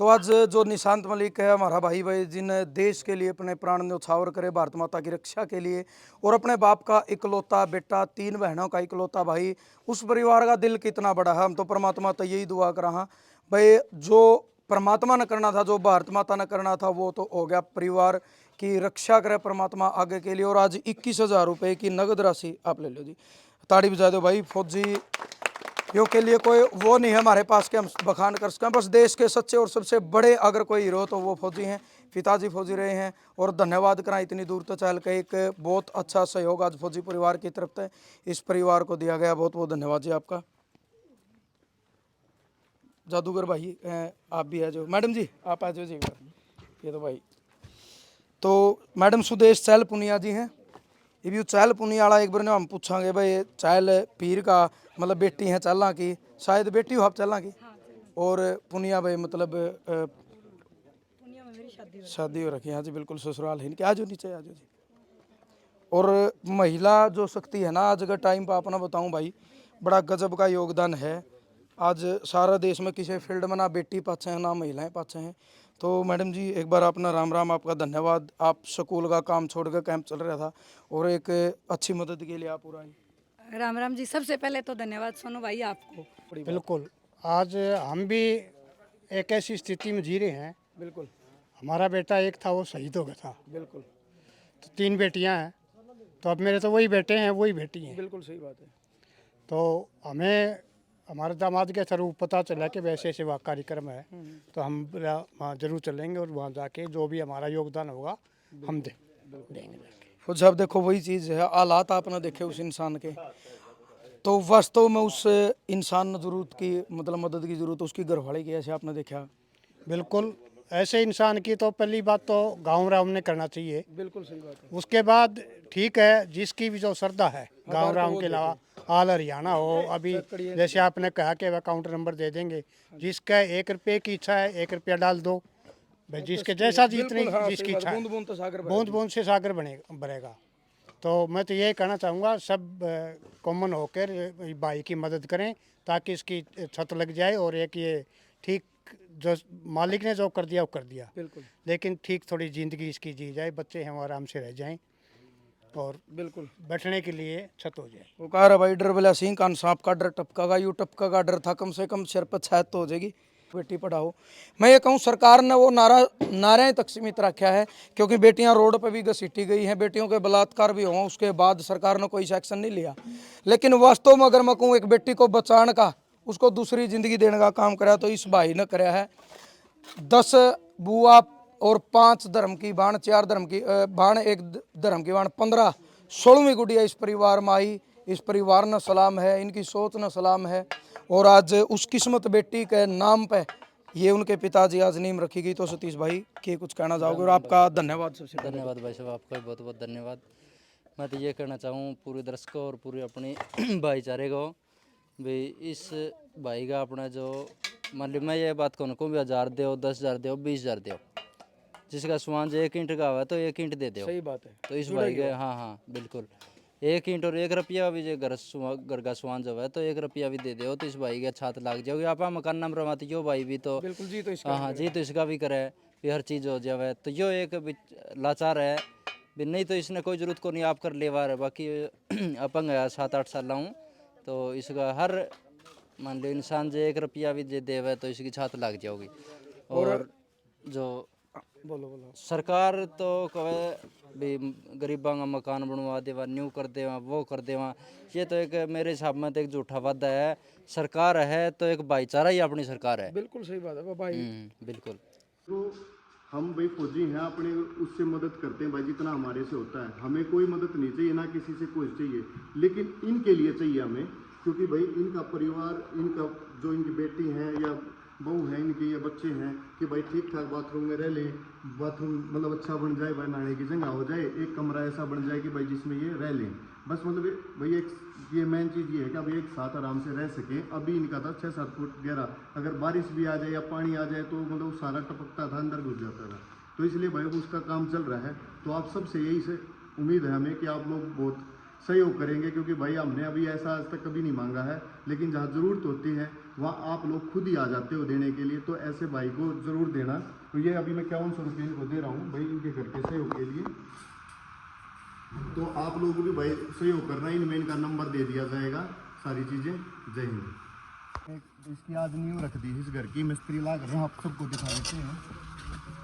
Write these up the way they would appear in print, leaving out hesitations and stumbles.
तो आज जो निशांत मलिक है हमारा भाई भाई जिन देश के लिए अपने प्राण न्यौछावर करे भारत माता की रक्षा के लिए, और अपने बाप का इकलौता बेटा, 3 बहनों का इकलौता भाई, उस परिवार का दिल कितना बड़ा है। हम तो परमात्मा तो यही दुआ कर रहा भाई, जो परमात्मा ने करना था, जो भारत माता ने करना था, वो तो हो गया। परिवार की रक्षा करे परमात्मा आगे के लिए। और आज 21,000 रुपये की नगद राशि आप ले लो जी, ताड़ी बजा दो भाई। फौजी यो के लिए कोई वो नहीं है हमारे पास कि हम बखान कर सकें, बस देश के सच्चे और सबसे बड़े अगर कोई हीरो तो वो फौजी हैं। पिताजी फौजी रहे हैं और धन्यवाद करा इतनी दूर तो चल के। एक बहुत अच्छा सहयोग आज फौजी परिवार की तरफ से इस परिवार को दिया गया। बहुत बहुत धन्यवाद जी आपका। जादूगर भाई आप भी आ जाओ, मैडम जी आप आ जाओ जी। ये तो भाई, तो मैडम सुदेश चहल पुनिया जी हैं। ये भी चहल पुनिया वाला एक बार हम पूछांगे भाई, चहल पीर का मतलब बेटी है चहला की, शायद बेटी हो आप चहला की। और पुनिया भाई मतलब शादी हो रखी है। हाँ जी बिल्कुल, ससुराल है इनके। आज नीचे आ जाओ जी। और महिला जो शक्ति है ना आज का टाइम पर अपना बताऊं भाई, बड़ा गजब का योगदान है। आज सारा देश में किसी फील्ड में ना बेटी पाछे हैं ना महिलाएं पाछे हैं। तो मैडम जी एक बार अपना राम राम, आपका धन्यवाद। आप स्कूल का काम छोड़ कर कैंप चल रहा था और एक अच्छी मदद के लिए आप पूरा आई। राम राम जी। सबसे पहले तो धन्यवाद सोनू भाई आपको। बिल्कुल, आज हम भी एक ऐसी स्थिति में जी रहे हैं। बिल्कुल हमारा बेटा एक था वो शहीद हो गया था, बिल्कुल तो 3 बेटियां हैं, तो अब मेरे तो वही बेटे हैं वही बेटी हैं। बिल्कुल सही बात है। तो हमें हमारे दामाद के थ्रू पता चला कि वैसे ऐसे वहाँ कार्यक्रम है, तो हम वहाँ जरूर चलेंगे और वहाँ जाके जो भी हमारा योगदान होगा हम देंगे। तो जब देखो वही चीज़ है, हालात आपने देखे उस इंसान के, तो वास्तव में उस इंसान ने जरूरत की मतलब मदद की जरूरत उसकी घरवाली की, ऐसे आपने देखा। बिल्कुल, ऐसे इंसान की तो पहली बात तो गाँव राम ने करना चाहिए। बिल्कुल सही बात है। उसके बाद ठीक है, जिसकी भी जो श्रद्धा है गाँव राम के अलावा ऑल हरियाणा हो, अभी जैसे आपने कहा कि वह अकाउंट नंबर दे देंगे, जिसका 1 रुपये की इच्छा है 1 रुपया डाल दो भाई, जिसके जैसा जितनी जिसकी इच्छा है, बूंद बूंद से सागर भरेगा। तो मैं तो यही कहना चाहूँगा सब कॉमन होकर भाई की मदद करें ताकि इसकी छत लग जाए। और एक ये ठीक जो मालिक ने जो कर दिया वो कर दिया, बिल्कुल, लेकिन ठीक थोड़ी ज़िंदगी इसकी जी जाए, बच्चे हैं वो आराम से रह जाएं और बिल्कुल बैठने के लिए छत हो जाए। वो कह रहा भाई डर वाला सिंह कान सांप का डर टपका का, यू टपका का डर था, कम से कम सिर पर छात तो हो जाएगी। बेटी पढ़ाओ, मैं ये कहूँ सरकार ने वो नारे तक सीमित रखा है, क्योंकि बेटियां रोड पर भी घसीटी गई हैं, बेटियों के बलात्कार भी हुआ, उसके बाद सरकार ने कोई एक्शन नहीं लिया। लेकिन वास्तव में अगर मैं कहूँ एक बेटी को बचाने का, उसको दूसरी जिंदगी देने का काम करा तो इस भाई ने कराया है। 10 बुआ और 5 धर्म की बाण, 4 धर्म की बाण, 1 धर्म की बाण, 15 16वीं गुड़िया इस परिवार में आई। इस परिवार ने सलाम है, इनकी सोच न सलाम है। और आज उस किस्मत बेटी के नाम पे ये उनके पिताजी आज नींव रखी गई। तो सतीश भाई के कुछ कहना चाहोगे? और आपका धन्यवाद। सबसे धन्यवाद भाई साहब, आपका भी बहुत बहुत धन्यवाद। मैं तो ये कहना चाहूँ पूरे दर्शकों और पूरे अपने भाईचारे को भाई, इस भाई का अपना जो मान ली, मैं ये बात कहूँ भी 1000 दो, 10,000 दो, 20,000 दो, जिसका सामान जो 1 ईंट का हुआ तो 1 ईंट दे दो। सही बात है। तो इस भाई के हाँ बिल्कुल 1 ईंट और 1 रुपया भी जो घर का सामान जो है तो 1 रुपया भी दे दो, तो इस भाई के छात लाग जाओगे। आप मकान नंबर रवाती यो भाई भी तो बिल्कुल जी, तो इसका हाँ जी, तो इसका भी करे भी हर चीज़ हो जावे। तो यो एक लाचार है भी, नहीं तो इसने कोई जरूरत को नहीं आप कर लेवा है। बाकी अपंग है 7-8 साल हूँ, तो इसका हर मान लो इंसान जो 1 रुपया भी देवे तो इसकी छात लग जाओगी। और जो बोलो सरकार तो कहे भी गरीबों का मकान बनवा देवा, न्यू कर देवा, वो कर देवा, ये तो एक मेरे हिसाब में तो एक झूठा वादा है। सरकार है तो एक भाईचारा ही अपनी सरकार है। बिल्कुल सही बात है भाई। बिल्कुल। तो हम भाई फौजी हैं अपने, उससे मदद करते हैं भाई जितना हमारे से होता है। हमें कोई मदद नहीं चाहिए, ना किसी से कुछ चाहिए, लेकिन इनके लिए चाहिए हमें, क्योंकि भाई इनका परिवार, इनका जो इनकी बेटी हैं या बहू हैं इनकी या बच्चे हैं, कि भाई ठीक ठाक बाथरूम में रह ले, बाथरूम मतलब अच्छा बन जाए, भाई नहाने की जगह हो जाए, एक कमरा ऐसा बन जाए कि भाई जिसमें ये रह लें। बस मतलब भाई एक ये मेन चीज़ ये है कि अभी एक साथ आराम से रह सकें। अभी इनका था 6-7 फुट गहरा, अगर बारिश भी आ जाए या पानी आ जाए तो मतलब सारा टपकता था, अंदर घुस जाता था। तो इसलिए भाई उसका काम चल रहा है। तो आप सबसे यही से उम्मीद है हमें कि आप लोग बहुत सहयोग करेंगे, क्योंकि भाई हमने अभी ऐसा आज तक कभी नहीं मांगा है, लेकिन जहाँ ज़रूरत होती है वहाँ आप लोग खुद ही आ जाते हो देने के लिए। तो ऐसे भाई को ज़रूर देना। तो ये अभी मैं 5100 रुपये इनको दे रहा हूँ भाई, इनके घर के सहयोग के लिए। तो आप लोग भी भाई सहयोग करना, इनमें इनका नंबर दे दिया जाएगा, सारी चीज़ें। जय हिंद। इसकी आज नींव रख दी इस घर की, मिस्त्री ला कर आप सबको दिखा देते हैं।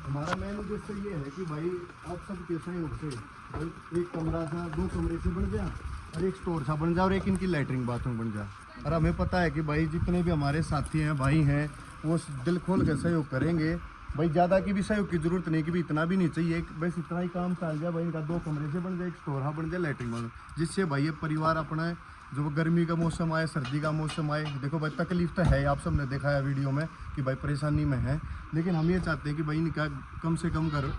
हमारा मेन उद्देश्य ये है कि भाई आप सबके सहयोग से भाई एक कमरा सा 2 कमरे से बन जाए और एक स्टोर सा बन जाए और एक इनकी लैट्रिन बाथरूम बन जाए। और हमें पता है कि भाई जितने भी हमारे साथी हैं, भाई हैं, वो दिल खोल कर सहयोग करेंगे भाई। ज़्यादा की भी सहयोग की ज़रूरत नहीं, कि भी इतना भी नहीं चाहिए, बस इतना ही काम चल जाए भाई। इनका 2 कमरे से बन जाए, एक स्टोर हाँ बन जाए, लैट्रिन बन, जिससे भाई ये परिवार अपना जो गर्मी का मौसम आए, सर्दी का मौसम आए, देखो भाई तकलीफ तो है, आप सबने देखा है वीडियो में कि भाई परेशानी में है, लेकिन हम ये चाहते हैं कि भाई इनका कम से कम घर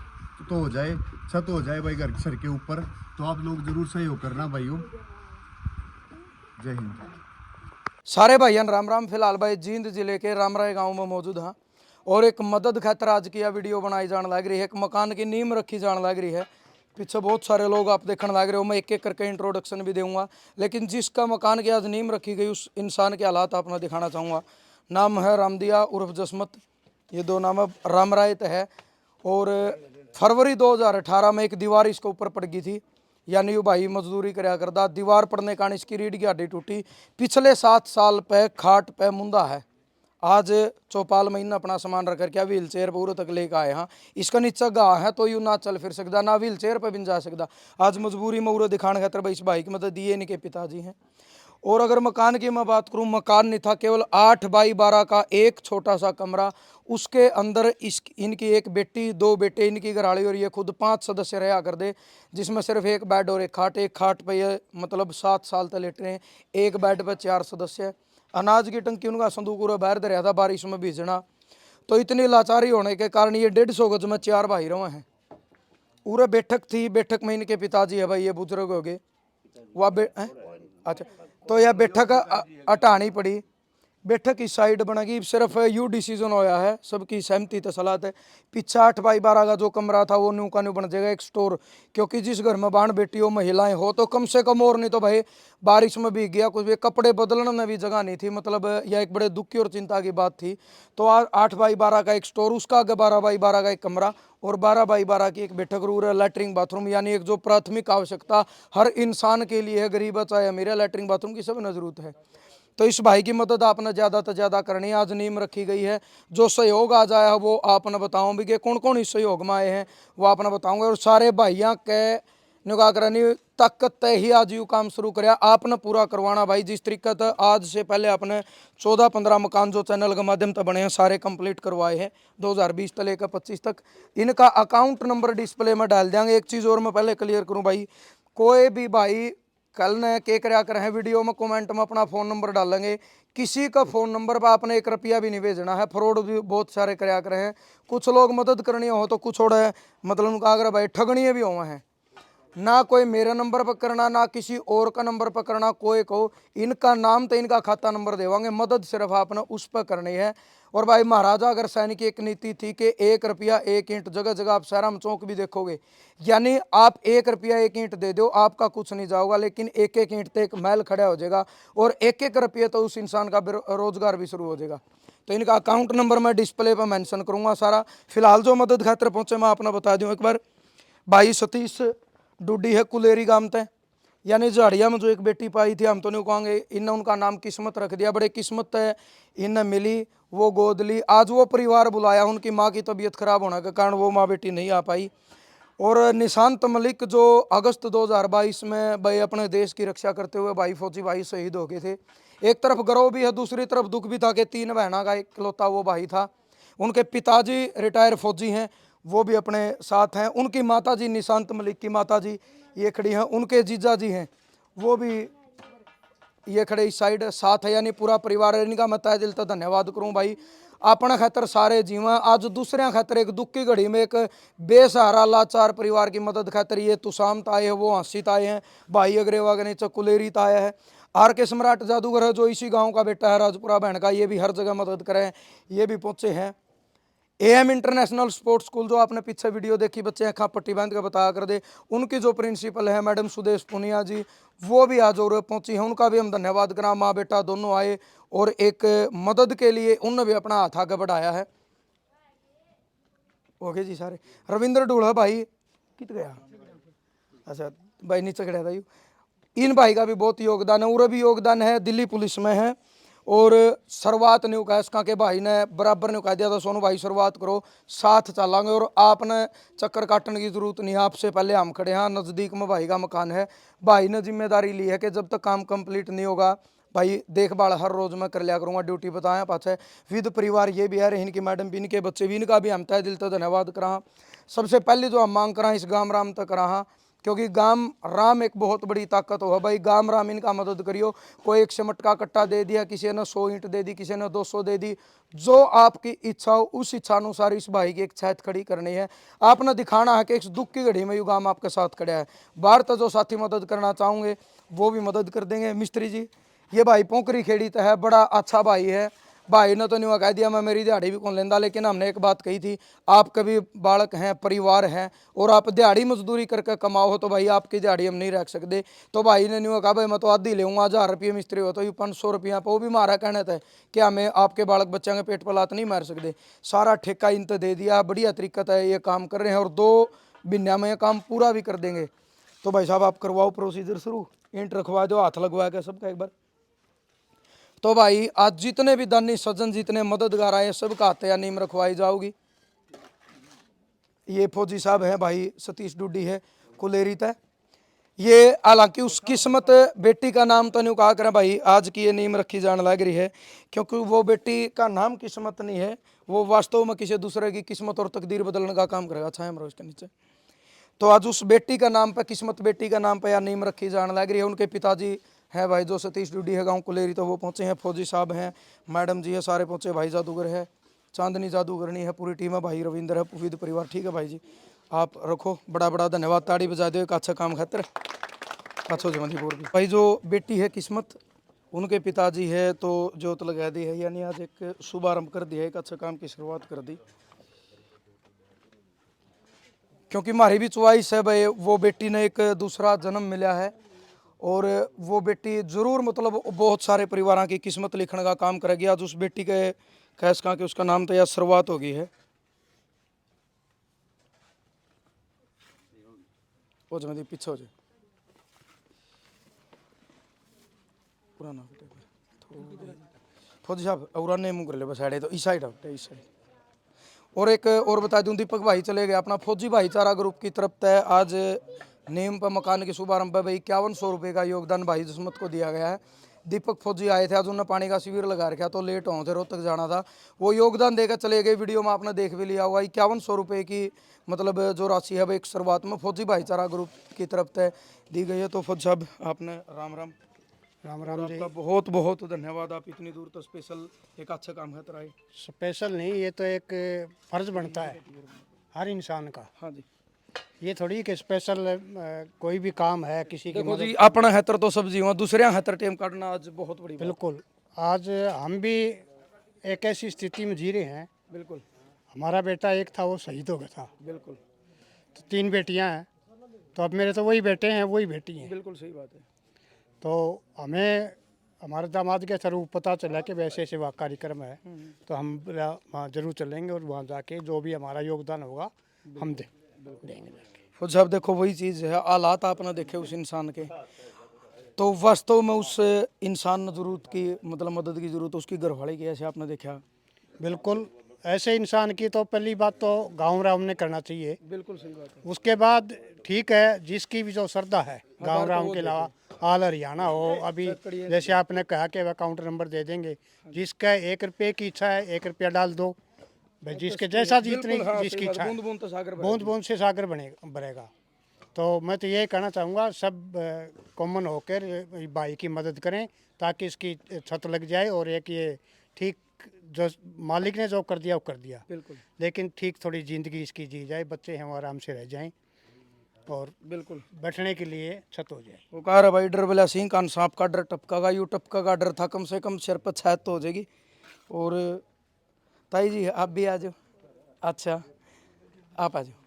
तो हो जाए, छत हो जाए भाई घर सर के ऊपर। तो आप लोग ज़रूर सहयोग करना भाइयों। जय हिंद। सारे भाइयों राम राम। फिलहाल भाई जींद जिले के रामराय गांव में मौजूद हाँ, और एक मदद खातर आज की यह वीडियो बनाई जाने लग रही है। एक मकान की नींव रखी जाने लग रही है। पीछे बहुत सारे लोग आप देखने लग रहे हो, मैं एक एक करके इंट्रोडक्शन भी दूंगा, लेकिन जिसका मकान की आज नींव रखी गई उस इंसान के हालात आपने दिखाना चाहूँगा। नाम है रामदिया उर्फ जसमत, ये 2 नाम रामरायत है। और फरवरी 2018 में एक दीवार इसके ऊपर पड़ गई थी, यानी वो भाई मजदूरी कराया करता, दीवार पड़ने कारण इसकी रीढ़ की हड्डी टूटी। पिछले 7 साल पे खाट पे मुंदा है। आज चौपाल महीना अपना सामान रख कर क्या व्हील चेयर पूरे तक लेकर आए। हाँ, इसका नीचा गाह है तो यूँ ना चल फिर सकता, ना व्हील चेयर पर भी जा सकता। आज मजबूरी में उरे दिखाने खातर भाई इस भाई की मदद दिए इनके पिताजी हैं। और अगर मकान की मैं बात करूं, मकान नहीं था, केवल 8 बाई 12 का एक छोटा सा कमरा, उसके अंदर इनकी एक बेटी, 2 बेटे, इनकी घरवाली और ये खुद 5 सदस्य रहा कर दे, जिसमें सिर्फ एक बेड और एक खाट पे ये मतलब 7 साल तक लेट रहे हैं। एक बेड पे 4 सदस्य। अनाज की टंकी उनका संदूक पूरा बाहर दे रहा था, बारिश में भीजना। तो इतनी लाचारी होने के कारण ये 150 गज में 4 भाई रहे हैं। पूरे बैठक थी, बैठक में इनके पिताजी है भाई, ये बुजुर्ग हो गए। वह अच्छा, तो यह बैठक हटानी पड़ी। बैठक इस साइड बनेगी, सिर्फ यू डिसीजन होया है, सबकी सहमति तो सलाह है। पीछे 8 बाई 12 का जो कमरा था वो न्यू का न्यू बन जाएगा, एक स्टोर। क्योंकि जिस घर में बाण बेटी हो, महिलाएं हो, तो कम से कम, और नहीं तो भाई बारिश में भीग गया कुछ भी, कपड़े बदलने में भी जगह नहीं थी, मतलब यह एक बड़े दुखी और चिंता की बात थी। तो 8 बाई 12 का एक स्टोर, उसका आगे 12 बाई 12 का एक कमरा और 12 बाई 12 की एक बैठक रूम, लैट्रिन बाथरूम, यानी एक जो प्राथमिक आवश्यकता हर इंसान के लिए है, गरीब चाहे अमीर, लैट्रिन बाथरूम की सब न जरूरत है। तो इस भाई की मदद आपने ज़्यादा से ज़्यादा करनी है। आज नींव रखी गई है, जो सहयोग आ जाए वो आपने बताऊँ भी कि कौन कौन इस सहयोग में आए हैं वो आपने बताऊँगा। और सारे भाइयों के निगाह करनी ताकत तय ही आज यू काम शुरू कराया, आपने पूरा करवाना भाई। जिस तरीके से आज से पहले आपने 14-15 मकान जो चैनल के माध्यम से बने हैं सारे कंप्लीट करवाए हैं 2020 से लेकर 25 तक। इनका अकाउंट नंबर डिस्प्ले में डाल देंगे। एक चीज़ और मैं पहले क्लियर करूँ भाई, कोई भी भाई कल ने के कराया कर हैं वीडियो में कमेंट में अपना फ़ोन नंबर डालेंगे, किसी का फ़ोन नंबर पर आपने 1 रुपया भी नहीं भेजना है। फ्रॉड भी बहुत सारे कराया कर हैं। कुछ लोग मदद करनी हो तो कुछ और है, मतलब उनका अगर भाई ठगनिए भी हुए हैं, ना कोई मेरा नंबर पर करना, ना किसी और का नंबर पर करना, कोई को इनका नाम तो इनका खाता नंबर देवांगे, मदद सिर्फ आपने उस पर करनी है। और भाई महाराजा अगर सैनिक की एक नीति थी कि 1 रुपया 1 ईंट, जगह जगह आप शहर में चौक भी देखोगे, यानी आप 1 रुपया 1 ईंट दे दो, आपका कुछ नहीं जाओगा, लेकिन 1-1 ईंट तो एक महल खड़ा हो जाएगा और 1-1 रुपये तो उस इंसान का रोजगार भी शुरू हो जाएगा। तो इनका अकाउंट नंबर मैं डिस्प्ले पर मेंशन करूंगा सारा। फिलहाल जो मदद खातर पहुंचे मैं आपने बता दूं एक बार, भाई सतीश डूडी है कुलेरी गांव तय, यानी झाड़िया में जो एक बेटी पाई थी, हम तो नहीं कहेंगे, इन्हें उनका नाम किस्मत रख दिया, बड़े किस्मत है इन्हें मिली, वो गोद ली। आज वो परिवार बुलाया, उनकी माँ की तबीयत खराब होने के कारण वो माँ बेटी नहीं आ पाई। और निशांत मलिक जो अगस्त 2022 में भाई अपने देश की रक्षा करते हुए भाई फौजी भाई शहीद हो गए थे। एक तरफ गर्व भी है, दूसरी तरफ दुख भी था कि 3 बहनों का इकलौता वो भाई था। उनके पिताजी रिटायर फौजी हैं, वो भी अपने साथ हैं। उनकी माताजी, निशांत मलिक की माताजी ये खड़ी हैं, उनके जीजा जी हैं वो भी ये खड़े इस साइड साथ है, यानी पूरा परिवार है। इनका मैं तहे दिल से धन्यवाद करूं भाई, अपना खातर सारे जीवा। आज दूसरे खातर एक दुख की घड़ी में एक बेसहारा लाचार परिवार की मदद खातर ये तुषामत आए हैं, वो हंसित आए हैं, भाई अग्रेवा के नीचे कुलेरीत आया है। आर के सम्राट जादूगर है जो इसी गाँव का बेटा है, राजपुरा बहन का, ये भी हर जगह मदद करें, ये भी पहुँचे हैं। एएम इंटरनेशनल स्पोर्ट्स स्कूल जो आपने पीछे वीडियो देखी, बच्चे अखा पट्टी बांध के बताया कर दे, उनकी जो प्रिंसिपल है मैडम सुदेश पुनिया जी, वो भी आज और पहुंची है, उनका भी हम धन्यवाद करा। माँ बेटा दोनों आए और एक मदद के लिए उन्होंने भी अपना हाथ आगे बढ़ाया है। ओके जी सारे। रविंद्र ढूढ़ा भाई कित गया, अच्छा भाई नीचे खड़ा था यू। इन भाई का भी बहुत योगदान है, और भी योगदान है, दिल्ली पुलिस में है। और शुरुआत नहीं कहा इसका के भाई ने बराबर ने कह दिया था सोनू भाई शुरुआत करो, साथ चलांगे और आपने चक्कर काटने की जरूरत नहीं है, आपसे पहले हम खड़े हैं। नज़दीक में भाई का मकान है, भाई ने जिम्मेदारी ली है कि जब तक काम कंप्लीट नहीं होगा भाई देखभाल हर रोज मैं कर लिया करूँगा, ड्यूटी बताया पाछे विद परिवार ये भी है, इनकी मैडम भी, इनके बच्चे भी, इनका भी हम तय दिल तो धन्यवाद करा। सबसे पहले जो हम मांग करा इस गाम राम तक रहा, क्योंकि गाम राम एक बहुत बड़ी ताकत हो भाई। गाम राम इनका मदद करियो। कोई एक सिमट का कट्टा दे दिया, किसी ने 100 ईंट दे दी, किसी ने 200 दे दी, जो आपकी इच्छा हो उस इच्छा अनुसार इस भाई की एक छत खड़ी करनी है। आपने दिखाना है कि इस दुख की घड़ी में यू गाम आपके साथ खड़ा है। बाहर तो जो साथी मदद करना चाहोगे वो भी मदद कर देंगे। मिस्त्री जी ये भाई पोखरी खेड़ी तो है, बड़ा अच्छा भाई है। भाई ने तो नहीं कह दिया मैं मेरी दिहाड़ी भी कौन लेंदा, लेकिन हमने एक बात कही थी, आप कभी बालक हैं, परिवार हैं और आप दिहाड़ी मजदूरी करके कमाओ हो तो भाई आपकी दिहाड़ी हम नहीं रख सकते। तो भाई ने नहीं कहा भाई मैं तो आधी लेऊंगा, 1000 रुपये मिस्त्री हो तो ये 500 रुपया पर, वो भी मारा कहना था कि हमें आपके बालक बच्चों के पेट पर लात नहीं मार सकते। सारा ठेका इन तो दे दिया, बढ़िया तरीका है, ये काम कर रहे हैं और 2 महीना में ये काम पूरा भी कर देंगे। तो भाई साहब आप करवाओ प्रोसीजर शुरू, ईंट रखवा दो, हाथ लगवा के सबका एक बार। तो भाई आज जितने भी दानी सज्जन, जितने मददगार आए, सबका हाथ या नीम रखवाई जाओगी। ये फौजी साहब हैं भाई, सतीश डूडी है कुलेरी तय। ये हालांकि उस किस्मत बेटी का नाम तो नहीं कहा करें भाई, आज की ये नीम रखी जाने लग रही है, क्योंकि वो बेटी का नाम किस्मत नहीं है, वो वास्तव में किसी दूसरे की किस्मत और तकदीर बदलने का काम करेगा। अच्छा है हमारा उसके नीचे। तो आज उस बेटी का नाम पे, किस्मत बेटी का नाम पे या नीम रखी जाने लग रही है। उनके पिताजी है भाई जो सतीश डूडी है गांव कुलेरी, तो वो पहुंचे हैं। फौजी साहब हैं, मैडम जी है, सारे पहुंचे। भाई जादूगर है, चांदनी जादूगरनी है, पूरी टीम है। भाई रविंद्र है, पुफीद परिवार। ठीक है भाई जी, आप रखो, बड़ा बड़ा धन्यवाद, ताड़ी बजा दो एक अच्छा काम खातिर। अच्छो जमंदीपुर की भाई जो बेटी है किस्मत, उनके पिताजी है तो जोत लगा दी है, यानी आज एक शुभारंभ कर दिया, एक अच्छा काम की शुरुआत कर दी। क्योंकि हमारी भी च्वाइस है भाई, वो बेटी ने एक दूसरा जन्म मिला है और वो बेटी जरूर मतलब बहुत सारे परिवारों की किस्मत लिखने का काम करेगी। आज उस बेटी के कैस का कि उसका नाम तो यार शुरुआत हो गई है। वो जमदी पीछे हो जाए पुराना फौजी साहब और ने मुंह कर ले बस आड़े, तो इस साइड हटते इस साइड। और एक और बता दूं, दीपक भाई चले गए अपना फौजी भाईचारा ग्रुप की तरफ से आज नीम पर मकान के शुभारंभ पर भाई 5100 रुपये का योगदान भाई जिस्मत को दिया गया है। दीपक फौजी आए थे आज, उन्होंने पानी का शिविर लगा रखा, तो लेट हो थे, रोहतक जाना था, वो योगदान देकर चले गए। वीडियो में आपने देख भी लिया होगा। 5100 रुपये की मतलब जो राशि है वो एक शुरुआत में फौजी भाईचारा ग्रुप की तरफ से दी गई है। तो फौज साहब आपने राम राम राम राम जी। आपका बहुत बहुत धन्यवाद, आप इतनी दूर तो स्पेशल एक अच्छा काम खातर आए। स्पेशल नहीं, ये तो एक फर्ज बनता है हर इंसान का। हाँ जी ये थोड़ी कि स्पेशल कोई भी काम है किसी की देखो जी, अपना हैतर तो सब जीवन, दूसरे हैतर टेम काटना आज बहुत बड़ी बात। बिल्कुल। आज हम भी एक ऐसी स्थिति में जी रहे हैं। बिल्कुल हमारा बेटा एक था, वो शहीद हो गया था, बिल्कुल तो 3 बेटियां हैं, तो अब मेरे तो वही बेटे हैं, वही बेटी हैं। बिल्कुल सही बात है। तो हमें हमारे दामाद के थ्रू पता चला कि वैसे ऐसे वहाँ कार्यक्रम है, तो हम वहाँ जरूर चलेंगे और वहाँ जाके जो भी हमारा योगदान होगा हम देंगे। फौज साहब देखो वही चीज़ है, हालात आपने देखे उस इंसान के, तो वास्तव में उस इंसान ने जरूरत की मतलब मदद की जरूरत उसकी घरवाली की, ऐसे आपने देखा। बिल्कुल, ऐसे इंसान की तो पहली बात तो गाँव राम ने करना चाहिए। बिल्कुल सही बात है। उसके बाद ठीक है, जिसकी भी जो श्रद्धा है गाँव राम के अलावा ऑल हरियाणा हो, अभी जैसे आपने कहा कि वह अकाउंट नंबर दे देंगे, जिसका 1 रुपये की इच्छा है 1 रुपया डाल दो भाई, जिसके जैसा जितनी जिसकी इच्छा है, बूंद बूंद तो सागर भरेगा। बूंद बूंद से सागर भरेगा। तो मैं तो ये कहना चाहूँगा सब कॉमन होकर भाई की मदद करें ताकि इसकी छत लग जाए और एक ये ठीक जो मालिक ने जो कर दिया वो कर दिया, बिल्कुल लेकिन ठीक थोड़ी ज़िंदगी इसकी जी जाए, बच्चे हैं वो आराम से रह जाएं और बिल्कुल बैठने के लिए छत हो जाए। वो कह रहा भाई डर वाला सिंह कान सांप का डर टपका का, यू टपका का डर था, कम से कम सिर पर छत तो हो जाएगी। और ताई जी आप भी आ जाओ, अच्छा, आप आ जाओ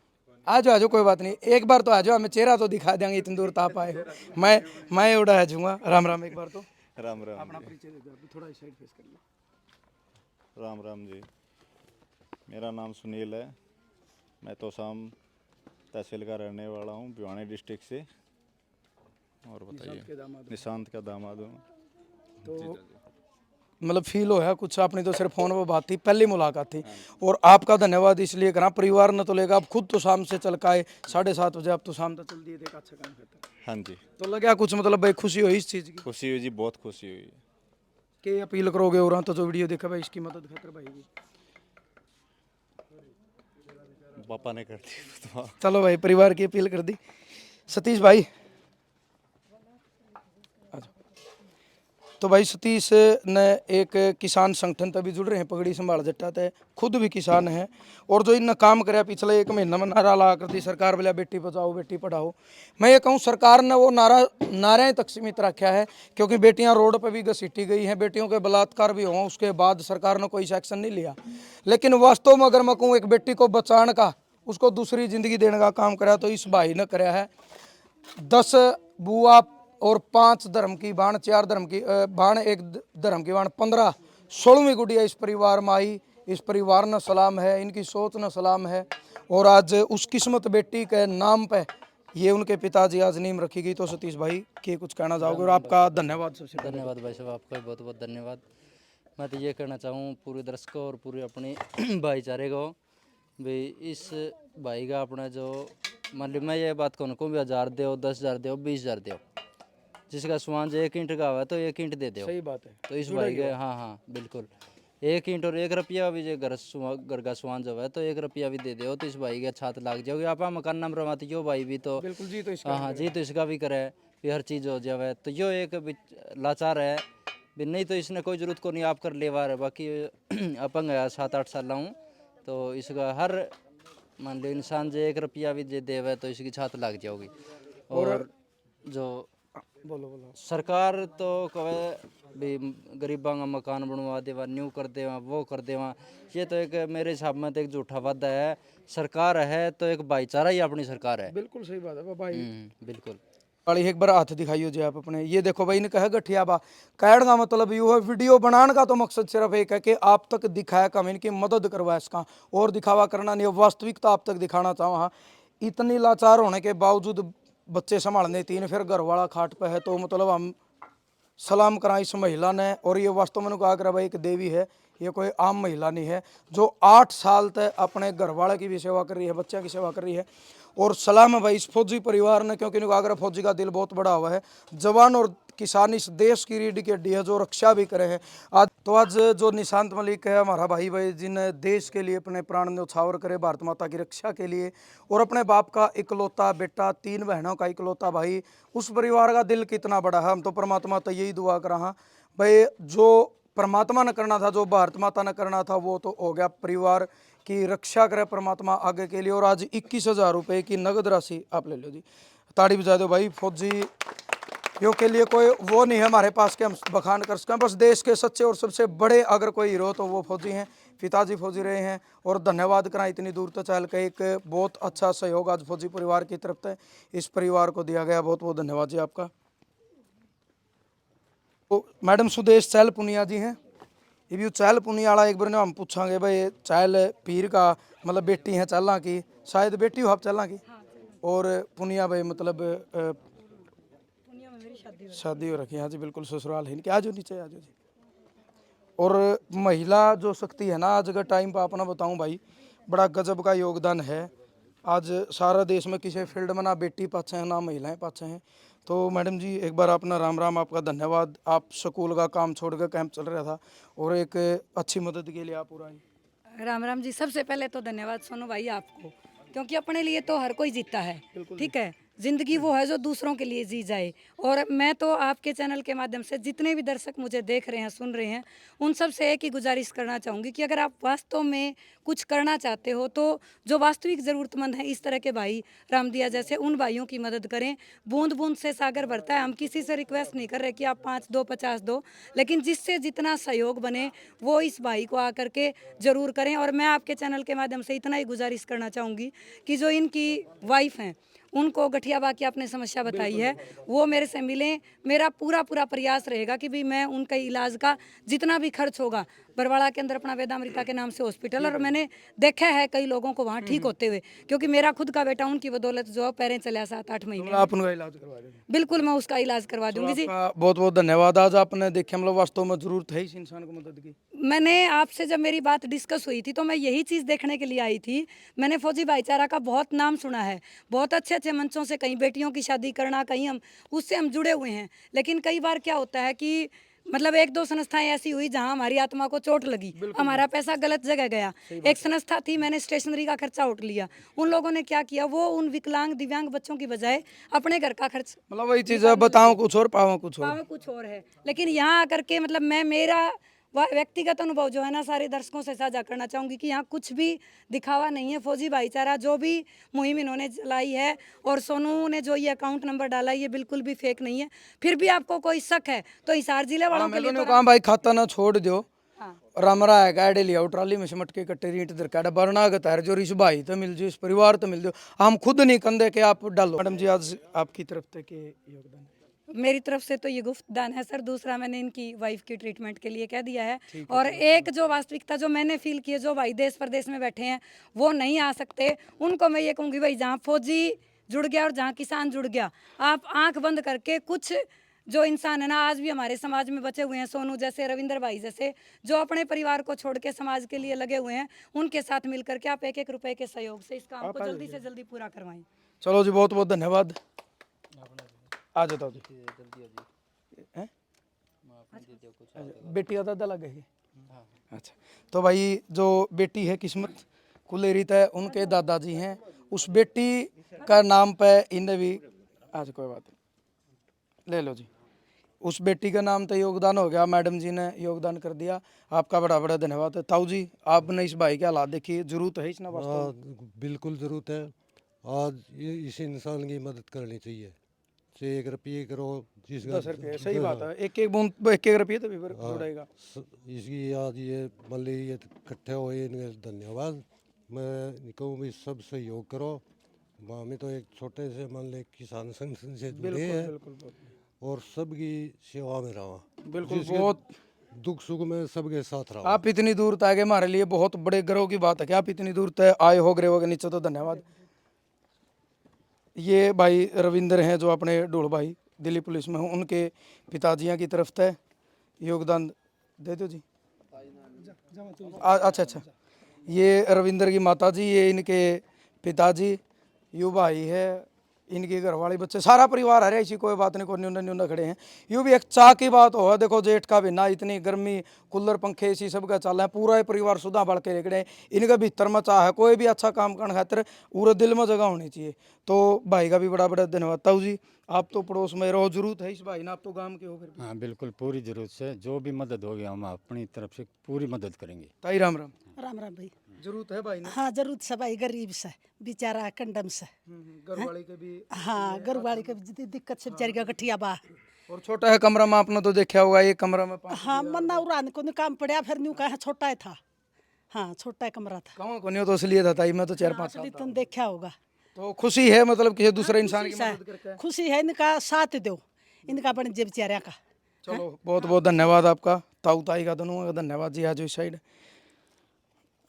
आ जाओ, कोई बात नहीं, एक बार तो आ जाओ, हमें चेहरा तो दिखा देंगे, इतनी दूर तो आप आए हो। मैं उड़ा आ जाऊँगा। राम राम, एक बार तो राम राम अपना जी। परिचय दे दो, थोड़ा इस साइड फेस करिए। राम राम जी। मेरा नाम सुनील है। मैं तोशाम तहसील का रहने वाला हूँ, भिवानी डिस्ट्रिक्ट से। और बताइए। निशांत का दामाद हूँ। तो मतलब फील होया कुछ, आपने तो सिर्फ फोन पर बात थी, पहली मुलाकात थी, और आपका धन्यवाद इसलिए करा, परिवार ने तो लेगा, आप खुद तो शाम से चल के आए, 7:30 बजे आप तो शाम तक चल दिए थे, एक अच्छा काम करता हाँ जी, तो लगा कुछ, मतलब भाई खुशी हुई इस चीज़ की खुशी हुई जी, बहुत खुशी हुई। कि अपील करोगे और तो जो वीडियो देखा भाई इसकी मदद खातर भाई की। पापा ने कर दी तो। चलो भाई, परिवार की अपील कर दी। सतीश भाई आ जाओ। तो भाई सतीश ने एक किसान संगठन तभी जुड़ रहे हैं, पगड़ी संभाल जट्टा थे, खुद भी किसान है, और जो इनने काम कराया पिछले 1 महीना में, नारा ला कर दी सरकार बोला बेटी बचाओ बेटी पढ़ाओ। मैं ये कहूँ सरकार ने वो नारे तक सीमित रखा है, क्योंकि बेटियां रोड पर भी घसीटी गई हैं, बेटियों के बलात्कार भी हुआ, उसके बाद सरकार ने कोई एक्शन नहीं लिया। लेकिन वास्तव में अगर मैं कहूँ एक बेटी को बचाने का, उसको दूसरी जिंदगी देने का काम कराया, तो इस भाई ने कराया है। 10 बुआ और 5 धर्म की बाण, 4 धर्म की बाण, 1 धर्म की बाण, 15 16वीं गुड़िया इस परिवार में आई। इस परिवार न सलाम है, इनकी सोच न सलाम है, और आज उस किस्मत बेटी के नाम पे ये उनके पिताजी आज नींव रखी गई। तो सतीश भाई के कुछ कहना चाहोगे, और आपका धन्यवाद सबसे पहले। धन्यवाद भाई साहब, आपका भी बहुत बहुत धन्यवाद। मैं तो ये कहना चाहूँ पूरे दर्शकों और पूरे अपने भाईचारे को, भाई इस भाई का अपना जो, मान लो मैं ये बात कहूँ भी 1000 दो, 10,000 दो, 20,000 दो, जिसका सामान जो 1 ईंट का हुआ तो 1 ईंट दे दो। सही बात है, तो इस भाई के, हाँ हाँ बिल्कुल, 1 ईंट और 1 रुपया भी जो घर का सामान जो है तो 1 रुपया भी दे दो, तो इस भाई के छात लाग जाओगे। आप मकान नंबर रवाते यो भाई भी तो बिल्कुल जी, तो इसका हाँ हाँ जी, तो इसका भी करे भी हर चीज़ हो जावे। तो यो एक लाचार है भी, नहीं तो इसने कोई जरूरत को नहीं, आप कर लेवा है। बाकी अपंग है, 7-8 साल हूँ, तो इसका हर मान लो इंसान जो 1 रुपया भी दे देवे तो इसकी छात लग जाओगी। और जो बोलो सरकार तो कहे भी गरीबों का मकान बनवा देवा, न्यू कर देवा, वो कर देवा, ये तो एक मेरे हिसाब में तो एक झूठा वादा है। सरकार है तो एक भाईचारा ही अपनी सरकार है। बिल्कुल सही बात है भाई। बिल्कुल। वाली एक बार हाथ दिखाइयो जी आप अपने, ये देखो भाई ने कहा गठिया बा, कहने का मतलब यू है, वीडियो बनाने का तो मकसद सिर्फ एक है कि आप तक दिखाया कम, इनकी मदद करवा इसका, और दिखावा करना नहीं है, वास्तविकता आप तक दिखाना चाहो। हाँ, इतनी लाचार होने के बावजूद बच्चे संभालने 3, फिर घर वाला खाट पे है, तो मतलब हम सलाम करा इस महिला ने। और ये वास्तव में कहा करा भाई एक देवी है, ये कोई आम महिला नहीं है, जो 8 साल तक अपने घर वाले की भी सेवा कर रही है, बच्चों की सेवा कर रही है। और सलाम है भाई इस फौजी परिवार ने, क्योंकि इनको आगरा फौजी का दिल बहुत बड़ा हुआ है। जवान और किसान इस देश की रीढ़ की हड्डी है, जो रक्षा भी करे हैं। आज जो निशांत मलिक है हमारा भाई जिन्हें देश के लिए अपने प्राण न्यौछावर करे, भारत माता की रक्षा के लिए, और अपने बाप का इकलौता बेटा, 3 बहनों का इकलौता भाई, उस परिवार का दिल कितना बड़ा है। हम तो परमात्मा तो यही दुआ कर रहा भाई, जो परमात्मा ने करना था, जो भारत माता ने करना था, वो तो हो गया। परिवार की रक्षा करे परमात्मा आगे के लिए। और आज 21,000 रुपये की नगद राशि आप ले लो जी, ताड़ी बजा दो भाई। फौजी यो के लिए कोई वो नहीं है हमारे पास कि हम बखान कर सकें, बस देश के सच्चे और सबसे बड़े अगर कोई हीरो तो वो फौजी हैं, पिताजी फौजी रहे हैं। और धन्यवाद करा इतनी दूर तक चल के, एक बहुत अच्छा सहयोग आज फौजी परिवार की तरफ से इस परिवार को दिया गया, बहुत बहुत धन्यवाद जी आपका। तो मैडम सुदेश चहल पुनिया जी हैं, ये भी चहल पुनिया वाला एक बार हम पूछांगे भाई, चहल पीर का मतलब बेटी हैं चहला की, शायद बेटी हो आप चहला की, और पुनिया भाई मतलब शादी हो रखी है। हाँ जी बिल्कुल, ससुराल है इनके। आज नीचे आ जाओ जी। और महिला जो शक्ति है ना आज के टाइम पर, अपना बताऊं भाई, बड़ा गजब का योगदान है। आज सारा देश में किसी फील्ड में ना बेटी पाछे हैं ना महिलाएं पाछे हैं। तो मैडम जी एक बार अपना राम राम, आपका धन्यवाद। आप स्कूल का काम छोड़ कर कैंप चल रहा था और एक अच्छी मदद के लिए आप पूरा आई। राम राम जी, सबसे पहले तो धन्यवाद सोनू भाई आपको, क्योंकि अपने लिए तो हर कोई जीता है, ठीक है। जिंदगी वो है जो दूसरों के लिए जी जाए। और मैं तो आपके चैनल के माध्यम से जितने भी दर्शक मुझे देख रहे हैं, सुन रहे हैं, उन सब से एक ही गुजारिश करना चाहूँगी कि अगर आप वास्तव में कुछ करना चाहते हो तो जो वास्तविक ज़रूरतमंद है, इस तरह के भाई रामदिया जैसे, उन भाइयों की मदद करें। बूंद बूंद से सागर भरता है। हम किसी से रिक्वेस्ट नहीं कर रहे कि आप 5 दो 50 दो, लेकिन जिससे जितना सहयोग बने वो इस भाई को आकर के ज़रूर करें। और मैं आपके चैनल के माध्यम से इतना ही गुजारिश करना चाहूँगी कि जो इनकी वाइफ हैं, उनको गठियाबा की आपने समस्या बताई है, वो मेरे से मिलें। मेरा पूरा प्रयास रहेगा कि भी मैं उनका इलाज का जितना भी खर्च होगा, बरवाड़ा के अंदर अपना वेदामृता के नाम से हॉस्पिटल, और मैंने देखा है कई लोगों को वहाँ ठीक होते हुए, क्योंकि मेरा खुद का बेटा उनकी बदौलत जो पैरें चला 7-8 महीने। आप उनका इलाज करवा देंगे? बिल्कुल, मैं उसका इलाज करवा दूंगी जी। बहुत बहुत धन्यवाद। आज आपने देखे मतलब वास्तव में जरूरत है इस इंसान को मदद की। मैंने आपसे जब मेरी बात डिस्कस हुई थी तो मैं यही चीज़ देखने के लिए आई थी। मैंने फौजी भाईचारा का बहुत नाम सुना है, बहुत अच्छे अच्छे मंचों से कहीं बेटियों की शादी करना, कहीं हम उससे हम जुड़े हुए हैं। लेकिन कई बार क्या होता है कि मतलब 1-2 संस्थाएं ऐसी हुई जहां हमारी आत्मा को चोट लगी, हमारा पैसा गलत जगह गया। एक संस्था थी, मैंने स्टेशनरी का खर्चा उठ लिया। उन लोगों ने क्या किया, वो उन विकलांग दिव्यांग बच्चों की बजाय अपने घर का खर्च, मतलब वही चीज है, बताओ कुछ और पाओ कुछ और। पावे कुछ और है। लेकिन यहाँ आकर के मतलब मैं मेरा व्यक्तिगत अनुभव जो है ना सारे दर्शकों से साझा करना चाहूँगी कि यहाँ कुछ भी दिखावा नहीं है। फौजी भाईचारा जो भी मुहिम इन्होंने चलाई है और सोनू ने जो ये अकाउंट नंबर डाला है, ये बिल्कुल भी फेक नहीं है। फिर भी आपको कोई शक है तो हिसार जिले वालों के लिए तो काम भाई खाता ना छोड़ दो। हाँ। रामरा है गाड़ी लिया ट्राली में सिमट के कट्टे रीट दर काड़ा बरना के तार जो इस भाई तो मिल जो, इस परिवार तो मिल जो, हम खुद नहीं कंधे के आप डालो। मैडम जी आज आपकी तरफ से के योगदान? मेरी तरफ से तो ये गुफ्त दान है सर। दूसरा मैंने इनकी वाइफ की ट्रीटमेंट के लिए कह दिया है। और एक जो वास्तविकता जो मैंने फील की है, जो भाई देश प्रदेश में बैठे हैं वो नहीं आ सकते, उनको मैं ये कहूँगी भाई जहाँ फौजी जुड़ गया और जहाँ किसान जुड़ गया, आप आंख बंद करके कुछ जो इंसान है ना आज भी हमारे समाज में बचे हुए हैं, सोनू जैसे, रविंद्र भाई जैसे, जो अपने परिवार को छोड़ के समाज के लिए लगे हुए हैं, उनके साथ मिल करके आप 1-1 रुपए के सहयोग से इस काम को जल्दी से जल्दी पूरा करवाएं। चलो जी, बहुत बहुत धन्यवाद। आ जाता जी। हैं? बेटी का दादा लगे है? अच्छा, तो भाई जो बेटी है किस्मत कुलेरित है, उनके दादाजी हैं। उस बेटी का नाम पे इन्हें भी आज कोई बात नहीं, ले लो जी। उस बेटी का नाम तो योगदान हो गया, मैडम जी ने योगदान कर दिया, आपका बड़ा बड़ा धन्यवाद। ताऊ जी आपने इस भाई के हालात देखिए, जरूरत है इसना वास्तव में? बिल्कुल ज़रूरत है। आज इस इंसान की मदद करनी चाहिए। से 1 रुपये करो, जिस 10 रुपये, सही बात है। एक बूंद 1-1 रुपये तो भी जुड़ेगा। इसकी आज ये मान ली ये इकट्ठे हुए, इनके धन्यवाद। मैं कहूँ भी सब सहयोग करो। हमें तो एक छोटे से मान ले किसान संगठन से जुड़े हैं और सबकी सेवा में रहा। बिल्कुल, बहुत दुख सुख में सबके साथ रहा। आप इतनी दूर तक आए, हमारे लिए बहुत बड़े गर्व की बात है कि आप इतनी दूर तक आए हो। ग्रेवा के नीचे तो धन्यवाद। ये भाई रविंद्र हैं जो अपने ढोल भाई दिल्ली पुलिस में हूँ, उनके पिताजियाँ की तरफ से योगदान दे दो जी। अच्छा, ये रविंद्र की माता जी, ये इनके पिताजी, यू भाई है, इनके घर वाले बच्चे, सारा परिवार है। ऐसी कोई बात नहीं, कोई न्यूना खड़े हैं। यूँ भी एक चाह की बात हो, देखो जेठ का भी ना, इतनी गर्मी, कूलर पंखे इसी सब का चल रहा है, पूरा ही परिवार सुधा बढ़ के रेखड़े। इनका भीतर में चाह है, कोई भी अच्छा काम करने खातिर पूरे दिल में जगह होनी चाहिए। तो भाई का भी बड़ा बड़ा धन्यवाद। ताऊ जी आप तो पड़ोस में रहो, जरूरत है इस भाई ना, आप तो गाँव के हो फिर भी। हाँ बिल्कुल, पूरी जरूरत से जो भी मदद होगी हम अपनी तरफ से पूरी मदद करेंगे। ताई राम राम। राम राम भाई। जरूरत है भाई ना? हाँ जरूरत से भाई, गरीब से बेचारा कंडम से। घर वाले के भी। हाँ घर वाली के भी दिक्कत से बेचारी का गठिया बा। और छोटा है कमरा में, आपने तो देखा होगा, एक कमरा में हाँ मन्ना उड़ान को काम पड़ा, फिर न्यू कहा छोटा है था। हाँ छोटा कमरा था। कहाँ को नहीं तो इसलिए था ताई, मैं तो 4-5 साल तुम देखा होगा। तो खुशी है मतलब किसी दूसरे इंसान की मदद करके? खुशी है, इनका साथ दो, इनका बन जे बेचारा का। चलो बहुत बहुत धन्यवाद आपका, ताऊ ताई का दोनों का धन्यवाद जी। आज इस साइड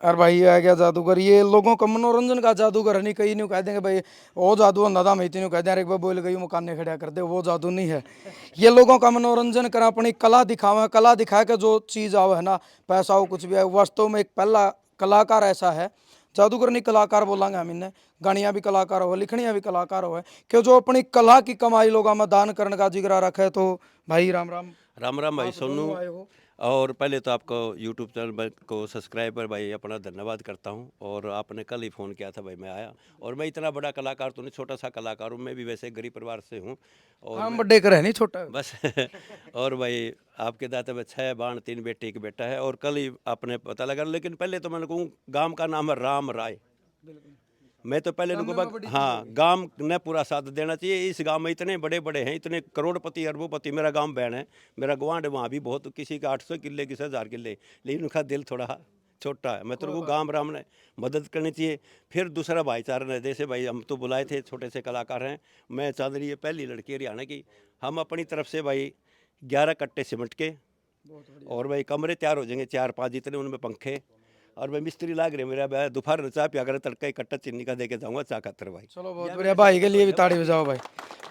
और भाई ये आ गया जादूगर। ये लोगों का मनोरंजन का जादूगर नहीं, कहीं नहीं कह देंगे भाई वो जादू अंधा मैं इतनी कह दें एक बार बोल गई मकान खड़ा कर दे, वो जादू नहीं है। ये लोगों का मनोरंजन करा, अपनी कला दिखावा, कला दिखा के जो चीज़ आओ है ना, पैसा हो कुछ भी है, वास्तव में एक पहला कलाकार ऐसा है, जादूगर नहीं कलाकार बोलांगे हम इन्हें, गानियाँ भी कलाकार हो, लिखनियाँ भी कलाकार हो, कि जो अपनी कला की कमाई लोगों में दान करने का जिगरा रखे। तो भाई राम राम। राम राम भाई आप दोनों सोनू। आए हो। और पहले तो आपको यूट्यूब चैनल को सब्सक्राइबर भाई अपना धन्यवाद करता हूं। और आपने कल ही फ़ोन किया था भाई, मैं आया। और मैं इतना बड़ा कलाकार तो नहीं, छोटा सा कलाकार हूं। मैं भी वैसे गरीब परिवार से हूं। और हम मैं बड्डे कर है नहीं छोटा। बस और भाई आपके दाते में 6 बाण 3 बेटे 1 बेटा है। और कल ही आपने पता लगा। लेकिन पहले तो मैंने कहूँ गांव का नाम है राम राय। मैं तो पहले गाँव लोगों में बड़ी चीज़ हाँ, होगी। गांव ने पूरा साथ देना चाहिए। इस गांव में इतने बड़े बड़े हैं, इतने करोड़पति अरबोपति। मेरा गांव बैन है, मेरा गुआंढ वहाँ भी बहुत, किसी का 800 किले, किसी 1000 किले, लेकिन उनका दिल थोड़ा छोटा है। मैं तो गांव राम ने मदद करनी चाहिए। फिर दूसरा भाईचारा ने, जैसे भाई हम तो बुलाए थे, छोटे से कलाकार हैं। मैं चांद रही है पहली लड़की हरियाणा की। हम अपनी तरफ से भाई 11 कट्टे सीमेंट के, और भाई कमरे तैयार हो जाएंगे 4-5 जितने, उनमें पंखे। और भाई मिस्त्री लाग रहे मेरा भाई, दोपहर में चाय पिया कर तड़का इकट्ठा चीनी का दे के जाऊंगा चा खातर भाई। चलो बहुत बढ़िया, भाई के लिए भी ताड़ी बजाओ भाई।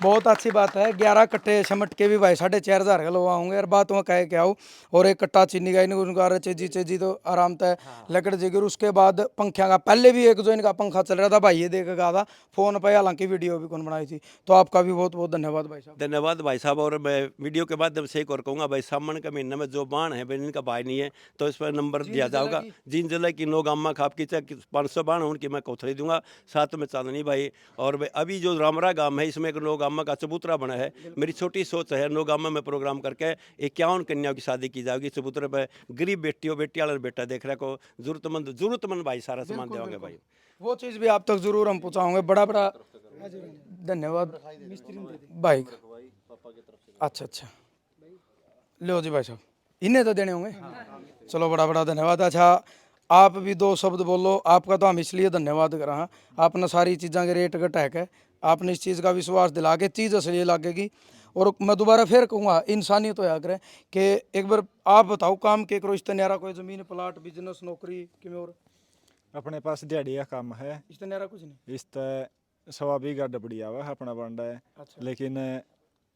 बहुत अच्छी बात है। 11 कट्टे समट के भी भाई 4,500 का लोग आऊंगे और बात वहाँ कह के आओ। और एक कट्टा चीनी का इनका चेजी तो आराम था लकड़ जी। उसके बाद पंखा का पहले भी एक जो इनका पंखा चल रहा था भाई, ये देख गया था फोन पे, हालांकि वीडियो भी कौन बनाई थी। तो आपका भी बहुत बहुत धन्यवाद भाई साहब। धन्यवाद भाई साहब। और मैं वीडियो के माध्यम से एक और कहूँगा भाई, सावन के महीने में जो बाण है भाई, इनका भाई नहीं है तो इस पर नंबर दिया जाएगा। जीन जिले की 9 गामा आपकी चाहे 500 बाण उनकी मैं कोथली दूंगा, साथ में चांदनी भाई। और भाई अभी जो रामरा गांव है, इसमें एक 9 गामा का चबूतरा बना है। मेरी छोटी सोच है 9 गामा में प्रोग्राम करके 51 कन्याओं की शादी की जाएगी चबूतरे पर। गरीब बेटियों बेटी वाला बेटा देख रहे को, जरूरतमंद भाई सारा सामान देंगे भाई। वो चीज़ भी आप तक जरूर हम पहुँचाओगे। बड़ा बड़ा धन्यवाद भाई। अच्छा अच्छा, लो जी भाई साहब, इन्हें तो देने होंगे। चलो बड़ा बड़ा धन्यवाद। अच्छा, आप भी 2 शब्द बोलो। आपका तो हम इसलिए धन्यवाद कर रहे हैं, आपने सारी चीज़ों के रेट घटा के आपने इस चीज़ का विश्वास दिला के चीज़ असली लगेगी। और मैं दोबारा फिर कहूँगा, इंसानियत तो करें कि एक बार आप बताओ, काम के करो इस्तेनारा, कोई ज़मीन प्लाट बिजनेस नौकरी किमें और अपने पास दिहाड़ी का काम है। इस्तेनारा कुछ नहीं। इस सवा बीघा डबड़ी आवा है अपना बंडा है। अच्छा। लेकिन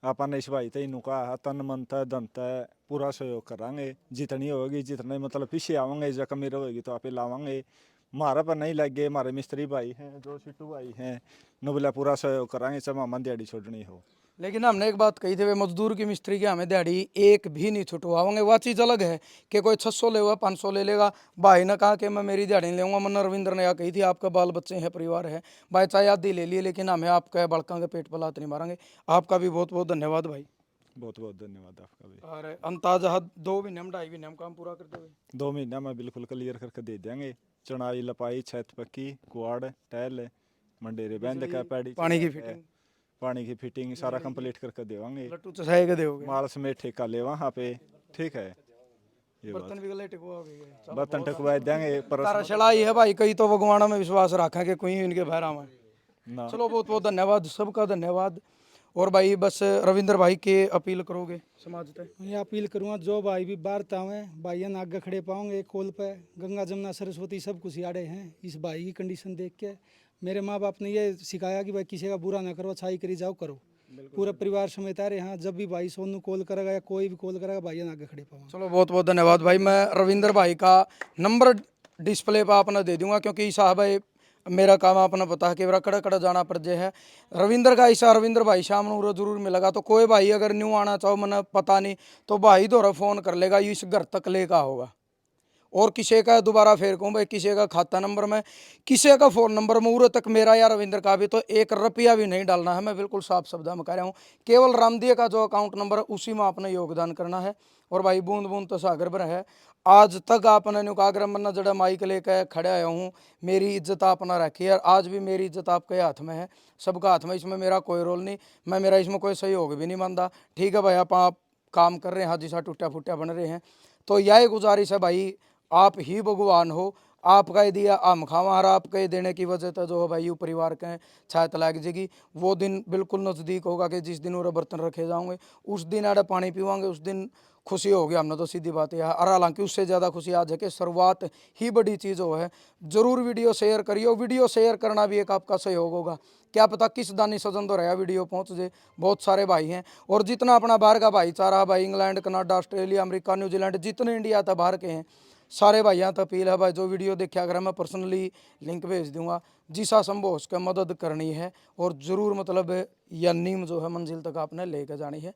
अपन इस भाई ते इनू कहा तन मन तय धन तय पूरा सहयोग करांगे। जितनी होगी, जितने मतलब पीछे आवांगे, जब कमी रहेगी तो आप लावांगे। हमारा पर नहीं लगे, हमारे मिस्त्री भाई हैं, जो सिट्टू भाई हैं, नुबला पूरा सहयोग करांगे, सब मन दिहाड़ी छोड़नी हो। लेकिन हमने एक बात कही थी, वे मजदूर की मिस्त्री की हमें दिहाड़ी एक भी नहीं छुटवाओगे। वह चीज़ अलग है कि कोई 600 ले 500 ले लेगा। भाई ने कहा कि मैं मेरी दिहाड़ी नहीं लूँगा। मन रविंद्र ने यह कही थी, आपका बाल बच्चे हैं, परिवार है, भाई चाहे आधी ले लिए, लेकिन हमें आपका बड़का के पेट पर लात नहीं मारेंगे। आपका भी बहुत बहुत धन्यवाद भाई। बहुत बहुत धन्यवाद आपका भी। और अंताजा 2 महीने में 2.5 महीने में काम पूरा कर देंगे। 2 महीना में बिल्कुल क्लियर करके दे देंगे। चढ़ाई लपाई छत पक्की कुआड़ टैल मंडेरे बंद का पैड़ी पानी की फिटिंग, पानी की फिटिंग सारा कंप्लीट करके देवांगे। लट्टू चसाए के दोगे, माल समेत ठेका ले वहाँ पे। ठीक है, ये बर्तन भी गले टिकवा गए, बर्तन टकवा देंगे। पर तारा चढ़ाई है भाई। कई तो भगवान में विश्वास रखा कि कोई इनके भैरा में। ना चलो बहुत बहुत धन्यवाद, सबका धन्यवाद। और भाई बस रविंद्र भाई के अपील करोगे समाज तक? मैं अपील करूँगा, जो भाई भी बारता हुए भाइयन आगे खड़े पाओगे कॉल पे, गंगा जमुना सरस्वती सब कुछ याड़े हैं। इस भाई की कंडीशन देख के मेरे माँ बाप ने ये सिखाया कि भाई किसी का बुरा ना करो, अच्छाई करी जाओ करो। पूरा परिवार समेत आ रहे हैं। जब भी भाई सोनू कॉल करेगा या कोई भी कॉल करेगा, भाइयन आगे खड़े पाओगे। चलो बहुत बहुत धन्यवाद भाई। मैं रविंद्र भाई का नंबर डिस्प्ले पर आपने दे दूंगा, क्योंकि साहब भाई मेरा काम आपने पता है कि मेरा कड़ा कड़ा जाना पड़ जाए है। रविंद्र का ऐसा रविंद्र भाई शाम को जरूर मिलेगा। तो कोई भाई अगर न्यू आना चाहो, मैंने पता नहीं, तो भाई दोरा फ़ोन कर लेगा, इस घर तक लेका होगा। और किसी का दोबारा फेर कहूँ भाई, किसी का खाता नंबर में, किसी का फ़ोन नंबर में उरे तक मेरा या रविंद्र का भी तो 1 रुपया भी नहीं डालना है। मैं बिल्कुल साफ शब्द में कह रहा हूँ। केवल रामदिया का जो अकाउंट नंबर है उसी में आपने योगदान करना है। और भाई बूंद बूंद तो सागर भर है। आज तक आपने नुकाग्र मन्ना जड़ा माइक लेकर खड़े आया हूँ, मेरी इज्जत आपने रखी है। आज भी मेरी इज्जत आपके हाथ में है, सबका हाथ में। इसमें मेरा कोई रोल नहीं, मैं मेरा इसमें कोई सहयोग भी नहीं मानता। ठीक है भाई, आप काम कर रहे हैं, जिसा टूटा फूटा बन रहे हैं, तो यही गुजारिश है भाई, आप ही भगवान हो। आपका ही दिया हम खावा, और आपके ही देने की वजह से जो है भाई परिवार के छाया तलाक जगी। वो दिन बिल्कुल नज़दीक होगा कि जिस दिन वो बर्तन रखे जाओगे, उस दिन आड़े पानी पीवांगे, उस दिन खुशी होगी हमने। तो सीधी बात है। और हालांकि उससे ज़्यादा खुशी आज है कि शुरुआत ही बड़ी चीज़ हो है। ज़रूर वीडियो शेयर करिए। वीडियो शेयर करना भी एक आपका सहयोग होगा। क्या पता किस दानी सजन तो रहा वीडियो पहुँच जाए। बहुत सारे भाई हैं, और जितना अपना बाहर का भाईचारा भाई, England Canada Australia America New Zealand, जितने इंडिया तक बाहर के हैं, सारे भाइयों तक अपील है भाई, जो वीडियो देखा अगर मैं पर्सनली लिंक भेज दूंगा, जिसा संभव उसका मदद करनी है। और ज़रूर मतलब या नीम जो है मंजिल तक आपने लेकर जानी है।